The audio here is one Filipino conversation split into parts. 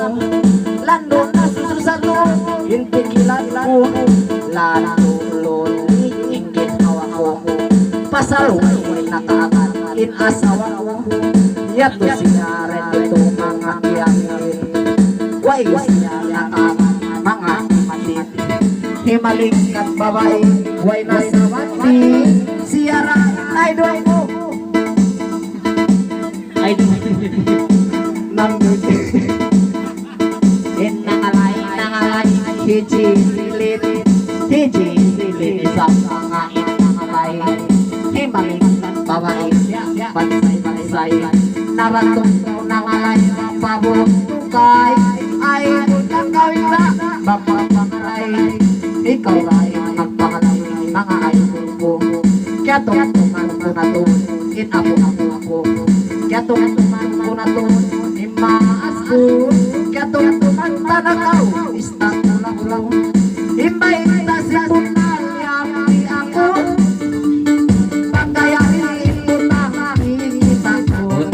lando na susado intikilan ko lalo inggit hawa ko pasalubay nakaakan inasawa ko yato siya rin ito mga kiyangin way siya nakaakan mga matit himaling at babae way nasa mati siya rin ay doon ko ay doon nangalay hiji silit isang nangain nangalay himaling at babae bansay naratong nangalay pabutukay ay utang gawin na mapapangalay ikaw ray magpangalay mga idol ko kaya tungtungan ko na to inapo kaya tungtungan ko na to imaas ko kaya tungtungan tanakaw istak ulang imbay na si tunal yang di ako pagkayarin ko na makikita ko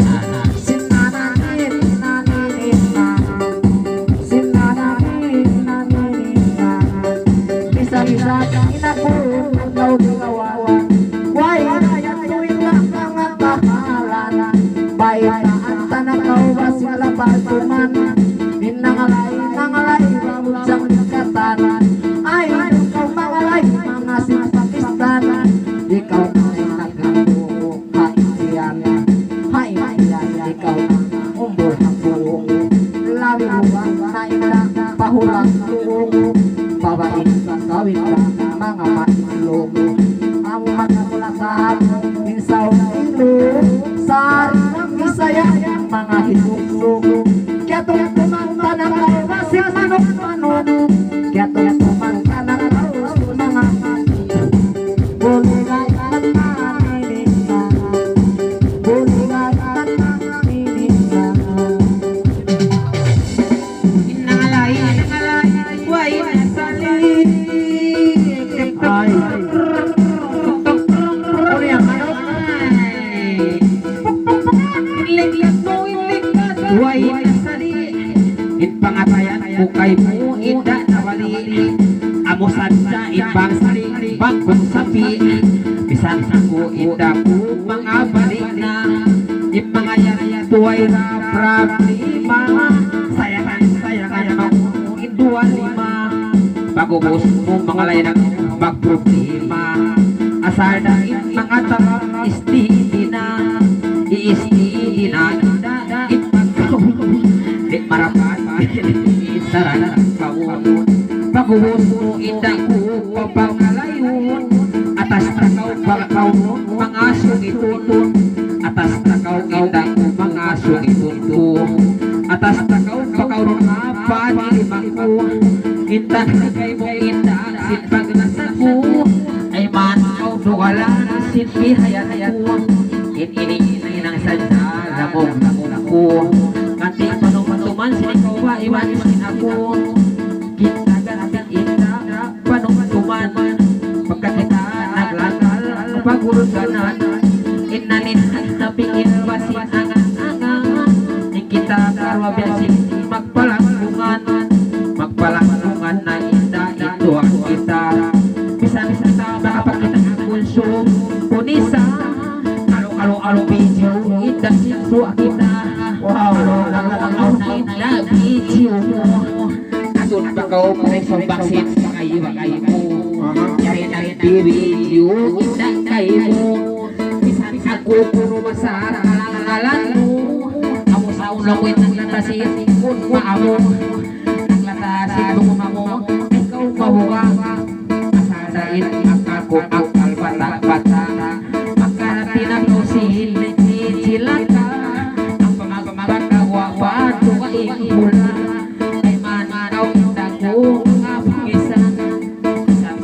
sinananin bisa-bisa inako ikaw gawawan why ayang tuwing lang mga kahalan bayan at tanakaw basila patuman nangalay babutsang katanan ay ikaw mangalay mga simpakistan ikaw ay naghabuo kaisiyan hay ikaw umbol habuo labi mo na ina pahulang tuong babaeng gawin ka mga mailong ang magmulasan minsaw na ilong sari ng isaya mga hinugsog kaya tungtungan tanakaw kasi manok-manok kaya tungtungan tanakaw mga buligay at naninig na buligay at naninig na nangalay way nasalit ay way itpangatayan ko kay mo ida nawali amusan sa ibang sari bagong sapi bisan ako ida ko mga balik na mga yaya tuway na problema sayangan kaya mag-ungin 2-5 bago gusto mga layan magproblema asal na mga tarap istidi na iistidi na di marapat sarana kawon pagubos mo inday ko papangalayon atas takaw bakaw mga sugitun atas takaw inday ko mga sugitun atas takaw bakaw apa lima ko kita kay mo inda sin pagnasako ay man kau dugalan sin bihayat ko ini nang sadya ramong ko kanti panuman sinikaw ba iwan ako kita ganapit ita panuman pagka kita naglakal pagurot ganan inanin na pingin basin angang kita karwa biasin magpalangkungan na ita ito ang kita bisa-bisa makapagkita ng pulso punisa alo video ita sinso kita wow na video asun bakaw pare sa baksit kayo mo yari video ita kayo bisan ako puno masara alangalan mo amo sa ulawin ng latasin kun maamo naglatasin tumamo ikaw mahuwa asadain ako akal bata makarating ang nosin sila ka ang pamagagawa wato ka ikula ay mananaw dago nga pangisan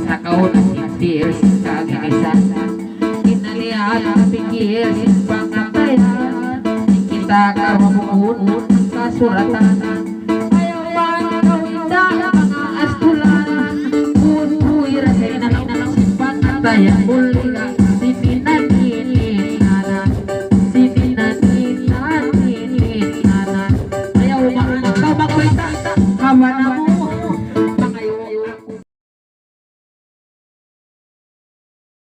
sa kaulang itir sa kaginisan inalihan ang pikir pangatayan kita karmamuhun kasuratan ayaw mananaw ita mga astulan kun kuira sa inanaw ng simpan at tayan